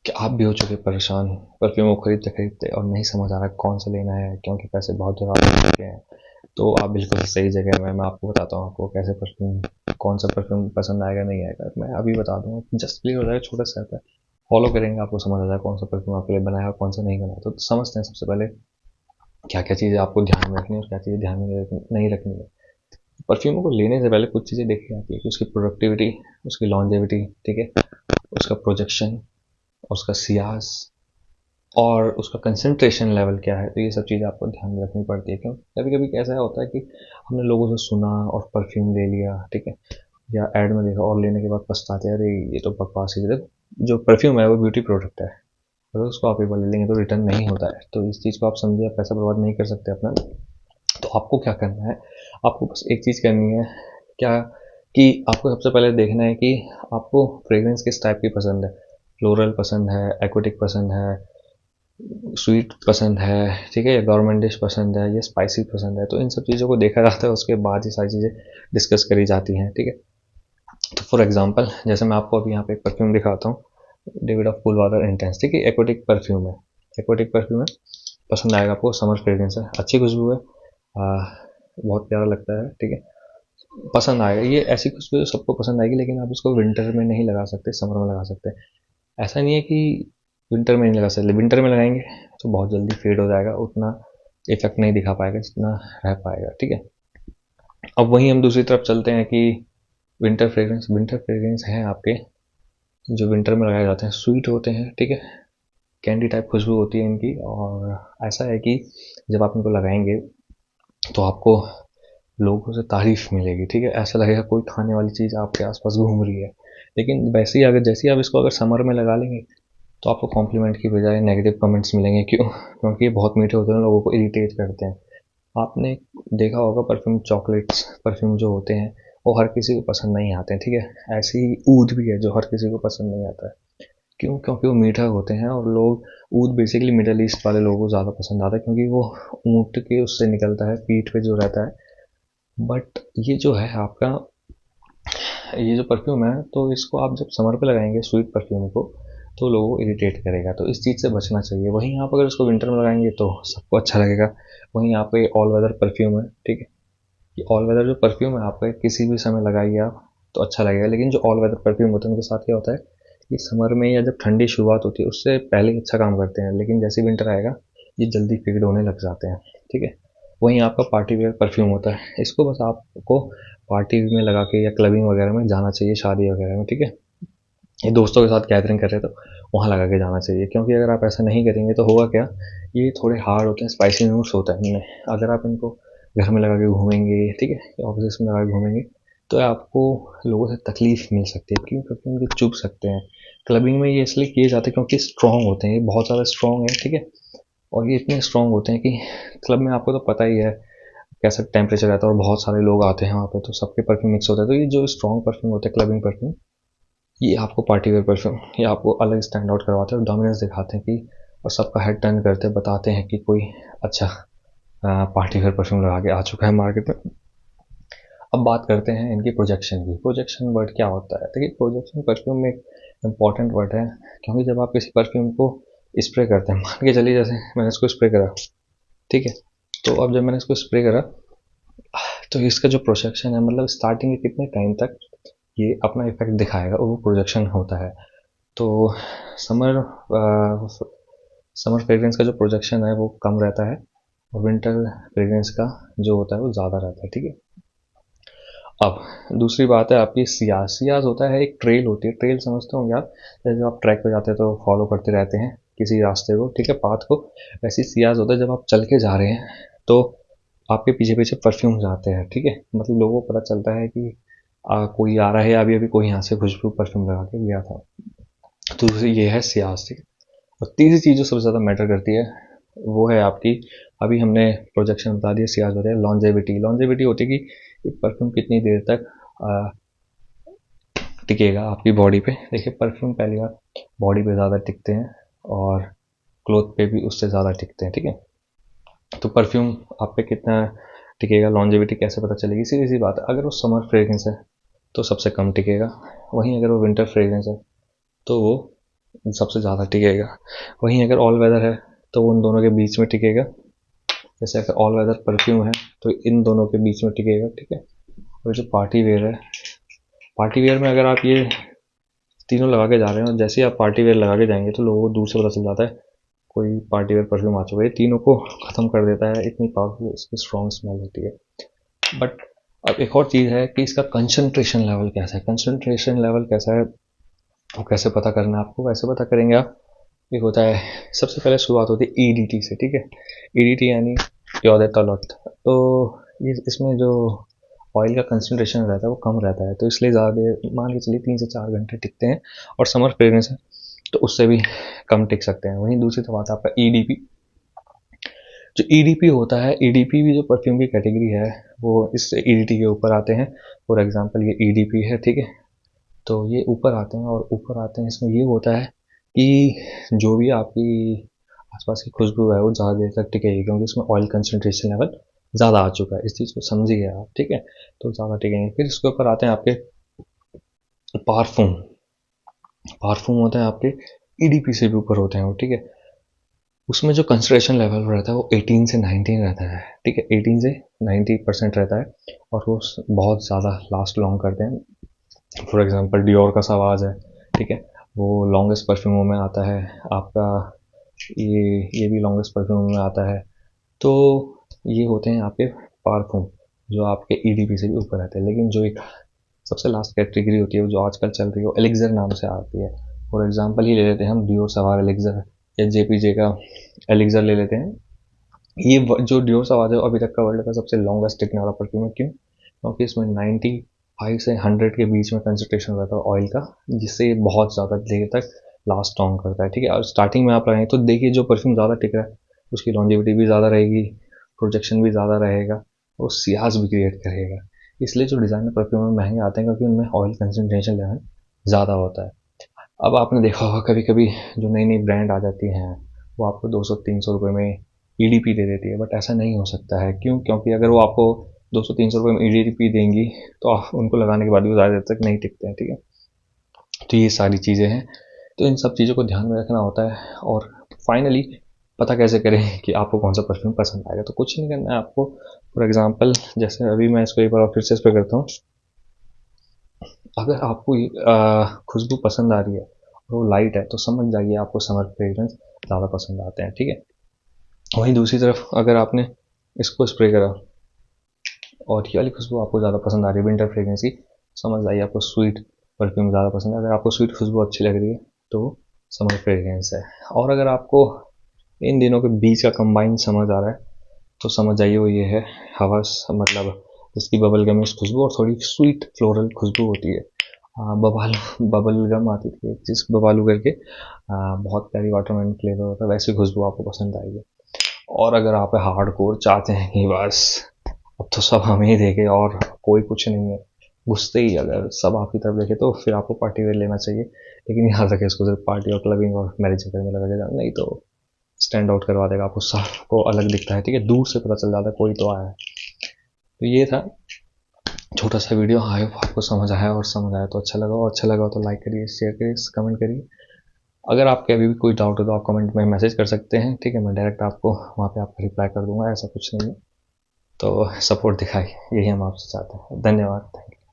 कि आप भी हो चुके परेशान परफ्यूम को खरीदते खरीदते और नहीं समझ आ रहा कौन सा लेना है, क्योंकि पैसे बहुत ज़्यादा हो चुके हैं। तो आप बिल्कुल सही जगह में, मैं आपको बताता हूँ आपको कैसे परफ्यूम, कौन सा परफ्यूम पसंद आएगा नहीं आएगा, मैं अभी बता दूंगा। जस्ट क्लिक हो जाएगा, छोटा सा है, फॉलो करेंगे आपको समझ आ जाएगा कौन सा परफ्यूम आपके लिए बनाया और कौन सा नहीं बनाया। तो समझते हैं सबसे पहले क्या क्या चीज़ें आपको ध्यान में रखनी है और क्या चीज़ें ध्यान में नहीं रखनी है। परफ्यूम को लेने से पहले कुछ चीज़ें देखी जाती है कि उसकी प्रोडक्टिविटी, उसकी लॉन्जेविटी, ठीक है, उसका प्रोजेक्शन, उसका सियास और उसका कंसंट्रेशन लेवल क्या है। तो ये सब चीज़ें आपको ध्यान में रखनी पड़ती है। क्यों, कभी कभी कैसा होता है कि हमने लोगों से सुना और परफ्यूम ले लिया, ठीक है, या एड में देखा और लेने के बाद पछताते हैं, अरे ये तो बकवास ही है। जो परफ्यूम है वो ब्यूटी प्रोडक्ट है, अगर उसको आप एक बार ले लेंगे तो रिटर्न नहीं होता है। तो इस चीज़ को आप समझिए, आप पैसा बर्बाद नहीं कर सकते अपना। तो आपको क्या करना है, आपको बस एक चीज़ करनी है, क्या, कि आपको सबसे पहले देखना है कि आपको फ्रेग्रेंस किस टाइप की पसंद है। फ्लोरल पसंद है, एक्वेटिक पसंद है, स्वीट पसंद है, ठीक है, या गवर्नमेंट डिश पसंद है, या स्पाइसी पसंद है। तो इन सब चीज़ों को देखा जाता है, उसके बाद ये सारी चीज़ें डिस्कस करी जाती हैं, ठीक है। तो फॉर एग्जांपल जैसे मैं आपको अभी यहाँ पे एक परफ्यूम दिखाता हूँ, David of cool water intense, ठीक है, एक्वेटिक परफ्यूम है। एक्वेटिक परफ्यूम है, पसंद आएगा आपको, समर फ्रेग्रेंस है, अच्छी खुशबू है, बहुत प्यारा लगता है, ठीक है, पसंद आएगा। ये ऐसी खुशबू है जो सबको पसंद आएगी, लेकिन आप इसको विंटर में नहीं लगा सकते, समर में लगा सकते हैं। ऐसा नहीं है कि विंटर में नहीं लगा सकते, विंटर में लगाएंगे तो बहुत जल्दी फेड हो जाएगा, उतना इफेक्ट नहीं दिखा पाएगा जितना रह पाएगा, ठीक है। अब वहीं हम दूसरी तरफ चलते हैं कि विंटर फ्रेग्रेंस, विंटर फ्रेग्रेंस हैं आपके जो विंटर में लगाए जाते हैं, स्वीट होते हैं, ठीक है, कैंडी टाइप खुशबू होती है इनकी। और ऐसा है कि जब आप इनको लगाएंगे तो आपको लोगों से तारीफ मिलेगी, ठीक है, ऐसा लगेगा कोई खाने वाली चीज़ आपके आसपास घूम रही है। लेकिन वैसे ही अगर, जैसे ही आप इसको अगर समर में लगा लेंगे तो आपको कॉम्प्लीमेंट की बजाय नेगेटिव कमेंट्स मिलेंगे। क्यों, क्योंकि ये बहुत मीठे होते हैं, लोगों को इरिटेट करते हैं। आपने देखा होगा परफ्यूम, चॉकलेट्स परफ्यूम जो होते हैं वो हर किसी को पसंद नहीं आते हैं, ठीक है। ऐसी ही ऊद भी है जो हर किसी को पसंद नहीं आता है। क्यों, क्योंकि वो मीठा होते हैं और लोग, ऊद बेसिकली मिडल ईस्ट वाले लोगों को ज़्यादा पसंद आता है, क्योंकि वो ऊँट के उससे निकलता है, पीठ पे जो रहता है। बट ये जो है आपका, ये जो परफ्यूम है, तो इसको आप जब समर पे लगाएंगे स्वीट परफ्यूम को, तो लोगों को इरिटेट करेगा, तो इस चीज़ से बचना चाहिए। वहीं आप अगर इसको विंटर में लगाएंगे तो सबको अच्छा लगेगा। वहीं यहाँ पे ऑल वेदर परफ्यूम है, ठीक है, ये ऑल वेदर जो परफ्यूम है आपका, किसी भी समय लगाइए आप तो अच्छा लगेगा। लेकिन जो ऑल वेदर परफ्यूम होते हैं उनके साथ क्या होता है कि समर में या जब ठंडी शुरुआत होती है उससे पहले ही अच्छा काम करते हैं, लेकिन जैसे विंटर आएगा ये जल्दी फेड होने लग जाते हैं, ठीक है। वहीं आपका पार्टी वेयर परफ्यूम होता है, इसको बस आपको पार्टी में लगा के या क्लबिंग वगैरह में जाना चाहिए, शादी वगैरह में, ठीक है, ये दोस्तों के साथ गैदरिंग कर रहे हैं तो वहाँ लगा के जाना चाहिए। क्योंकि अगर आप ऐसा नहीं करेंगे तो होगा क्या, ये थोड़े हार्ड होते हैं, स्पाइसी नोट्स होता है इनमें। अगर आप इनको घर में लगा के घूमेंगे, ठीक है, ऑफिस में लगा के घूमेंगे, तो आपको लोगों से तकलीफ मिल सकती है। क्यों, क्योंकि उनके चुभ सकते हैं। क्लबिंग में ये इसलिए किए जाते हैं क्योंकि स्ट्रॉन्ग होते हैं, ये बहुत ज़्यादा स्ट्रॉन्ग है, ठीक है, और ये इतने स्ट्रॉन्ग होते हैं कि क्लब में आपको तो पता ही है कैसा टेम्परेचर रहता है और बहुत सारे लोग आते हैं वहाँ पे, तो सबके परफ्यूम मिक्स होता है। तो ये जो स्ट्रॉन्ग परफ्यूम होते हैं, क्लबिंग परफ्यूम, ये आपको पार्टी वेयर परफ्यूम, ये आपको अलग स्टैंड आउट करवाते हैं और डोमिनेंस दिखाते हैं कि, और सबका हेड टर्न करते हैं, बताते हैं कि कोई अच्छा पार्टी वेयर परफ्यूम लगा के आ चुका है मार्केट में। अब बात करते हैं इनकी प्रोजेक्शन की। प्रोजेक्शन वर्ड क्या होता है, देखिए प्रोजेक्शन परफ्यूम में एक इंपॉर्टेंट वर्ड है, क्योंकि जब आप किसी परफ्यूम को स्प्रे करते हैं, मान के चलिए जैसे मैंने इसको स्प्रे करा, ठीक है, तो अब जब मैंने इसको स्प्रे करा तो इसका जो प्रोजेक्शन है, मतलब स्टार्टिंग के कितने टाइम तक ये अपना इफेक्ट दिखाएगा, वो प्रोजेक्शन होता है। तो समर समर फ्रेग्रेंस का जो प्रोजेक्शन है वो कम रहता है, और विंटर फ्रेग्रेंस का जो होता है वो ज़्यादा रहता है, ठीक है। अब दूसरी बात है आपकी सियाज। सियाज होता है, एक ट्रेल होती है, ट्रेल समझते होंगे आप, जैसे आप ट्रैक पे जाते हैं तो फॉलो करते रहते हैं किसी रास्ते को, ठीक है, पाथ को। वैसे ही सियाज होता है, जब आप चल के जा रहे हैं तो आपके पीछे पीछे परफ्यूम जाते हैं, ठीक है, मतलब लोगों को पता चलता है कि कोई आ रहा है, अभी अभी कोई यहाँ से खुशबू परफ्यूम लगा के गया था। तो ये है सियाज, ठीक है। और तीसरी चीज़ जो सबसे ज़्यादा मैटर करती है वो है आपकी, अभी हमने प्रोजेक्शन बता दिया, सियाज बता दिया, लॉन्जेविटी। लॉन्जेविटी होती है कि परफ्यूम कितनी देर तक टिकेगा आपकी बॉडी पे। देखिए परफ्यूम पहली बार बॉडी पे ज़्यादा टिकते हैं और क्लोथ पे भी उससे ज़्यादा टिकते हैं, ठीक है। तो परफ्यूम आप पे कितना टिकेगा, लॉन्जेविटी कैसे पता चलेगी, सीधी सी बात है, अगर वो समर फ्रेग्रेंस है तो सबसे कम टिकेगा, वहीं अगर वो विंटर फ्रेग्रेंस है तो वो सबसे ज़्यादा टिकेगा। वहीं अगर ऑल वेदर है तो उन दोनों के बीच में टिकेगा। जैसे अगर ऑल वेदर परफ्यूम है तो इन दोनों के बीच में टिकेगा, ठीक है। और जो पार्टी वेयर है, पार्टी वेयर में अगर आप ये तीनों लगा के जा रहे हैं और जैसे ही आप पार्टी वेयर लगा के जाएंगे तो लोगों को दूर से पता चल जाता है कोई पार्टी वेयर परफ्यूम आ चुका है। ये तीनों को ख़त्म कर देता है, इतनी पावरफुल इसकी स्ट्रॉन्ग स्मेल होती है। बट अब एक और चीज़ है कि इसका कंसंट्रेशन लेवल कैसा है। कंसंट्रेशन लेवल कैसा है वो कैसे पता करना है आपको, कैसे पता करेंगे आप। एक होता है, सबसे पहले शुरुआत होती है ईडीटी से, ठीक है। ईडीटी यानी योर तलत। तो ये इसमें जो ऑयल का कंसंट्रेशन रहता है वो कम रहता है, तो इसलिए ज़्यादा देर, मान के चलिए 3 से 4 घंटे टिकते हैं। और समर फ्रेग्रेंस है तो उससे भी कम टिक सकते हैं। वहीं दूसरी तो बात है आपका ईडीपी। जो ईडीपी होता है, ईडीपी भी जो परफ्यूम की कैटेगरी है वो इस ईडीटी के ऊपर आते हैं। फॉर एग्जांपल ये ईडीपी है, ठीक है। तो ये ऊपर आते हैं, और ऊपर आते हैं इसमें ये होता है कि जो भी आपकी आसपास की खुशबू है वो ज़्यादा देर तक टिकेगी, क्योंकि इसमें ऑयल कंसंट्रेशन लेवल ज़्यादा आ चुका है। इस चीज़ को समझिए आप, ठीक है। तो ज़्यादा टिकेंगे। फिर इसके ऊपर आते हैं आपके पारफूम। पारफूम होते हैं आपके ईडीपी से भी ऊपर होते हैं वो, ठीक है। उसमें जो कंसंट्रेशन लेवल रहता है वो 18 से 19 रहता है, ठीक है। 18 से 90% रहता है और वो बहुत ज़्यादा लास्ट लॉन्ग करते हैं। फॉर एग्जांपल डियोर का सवाज है, ठीक है। वो लॉन्गेस्ट परफ्यूमों में आता है आपका। ये भी लॉन्गेस्ट परफ्यूम में आता है। तो ये होते हैं आपके पारफूम जो आपके ईडीपी से भी ऊपर रहते हैं। लेकिन जो एक सबसे लास्ट कैटेगरी होती है जो आजकल चल रही है वो एलिक्सर नाम से आती है। फॉर एग्जांपल ही ले लेते हैं हम डियोर सवार एलिक्सर, या जेपीजे का एलिक्सर ले लेते हैं। ये जो डियोर सवार है अभी तक का वर्ल्ड का सबसे लॉन्गेस्ट टिकने वाला परफ्यूम है। क्यों? क्योंकि इसमें 95 से 100 के बीच में कंसंट्रेशन रहता है ऑयल का, जिससे ये बहुत ज़्यादा देर तक लास्ट लॉन्ग करता है, ठीक है। और स्टार्टिंग में आप लगाएं तो देखिए जो परफ्यूम ज़्यादा टिक रहा है उसकी लॉन्जिविटी भी ज़्यादा रहेगी, प्रोजेक्शन भी ज़्यादा रहेगा, और सियाज भी क्रिएट करेगा। इसलिए जो डिज़ाइनर परफ्यूम में महंगे आते हैं क्योंकि उनमें ऑयल कंसंट्रेशन लेवल ज़्यादा होता है। अब आपने देखा होगा कभी कभी जो नई नई ब्रांड आ जाती हैं वो आपको 200-300 रुपये में ईडीपी दे देती है। बट ऐसा नहीं हो सकता है। क्यों? क्योंकि अगर वो आपको 200-300 रुपये में ईडीपी देंगी तो आप उनको लगाने के बाद भी ज़्यादा देर तक नहीं टिकते हैं, ठीक है। तो ये सारी चीज़ें हैं, तो इन सब चीज़ों को ध्यान में रखना होता है। और फाइनली पता कैसे करें कि आपको कौन सा परफ्यूम पसंद आएगा? तो कुछ नहीं करना है आपको। फॉर एग्जांपल जैसे अभी मैं इसको एक बार फिर से इस पर करता हूँ। अगर आपको खुशबू पसंद आ रही है और वो लाइट है तो समझ जाइए आपको समर फ्रेग्रेंस ज़्यादा पसंद आते हैं, ठीक है। वहीं दूसरी तरफ अगर आपने इसको स्प्रे करा और ये वाली खुशबू आपको ज़्यादा पसंद आ रही है विंटर फ्रेग्रेंस की, समझ जाइए आपको स्वीट परफ्यूम ज़्यादा पसंद है। अगर आपको स्वीट खुशबू अच्छी लग रही है तो समर फ्रेग्रेंस है। और अगर आपको इन दिनों के बीच का कंबाइन समझ आ रहा है तो समझ जाइए वो ये है हवस, मतलब जिसकी बबल गम खुशबू और थोड़ी स्वीट फ्लोरल खुशबू होती है। बबल गम आती थी जिस बबालू करके, बहुत प्यारी वाटरमेलन फ्लेवर होता है, वैसी खुशबू आपको पसंद आएगी। और अगर आप हार्ड कोर चाहते हैं कि बस अब तो सब हमें ही देखे और कोई कुछ नहीं है, घुसते ही अगर सब आपकी तरफ देखे, तो फिर आपको पार्टी वेयर लेना चाहिए। लेकिन याद रखें इसको सिर्फ पार्टी और क्लबिंग और मैरिज वगैरह में लगा देगा, नहीं तो स्टैंड आउट करवा देगा आपको, सबको अलग दिखता है, ठीक है। दूर से पता चल जाता है कोई तो आया है। तो ये था छोटा सा वीडियो। आई होप आपको समझ आया, और समझ आया तो अच्छा लगा, और अच्छा लगा तो लाइक करिए, शेयर करिए, कमेंट करिए। अगर आपके अभी भी कोई डाउट हो तो आप कमेंट में मैसेज कर सकते हैं, ठीक है। मैं डायरेक्ट आपको वहाँ पे आपको रिप्लाई कर दूंगा, ऐसा कुछ नहीं है। तो सपोर्ट दिखाइए, यही हम आपसे चाहते हैं। धन्यवाद, थैंक यू।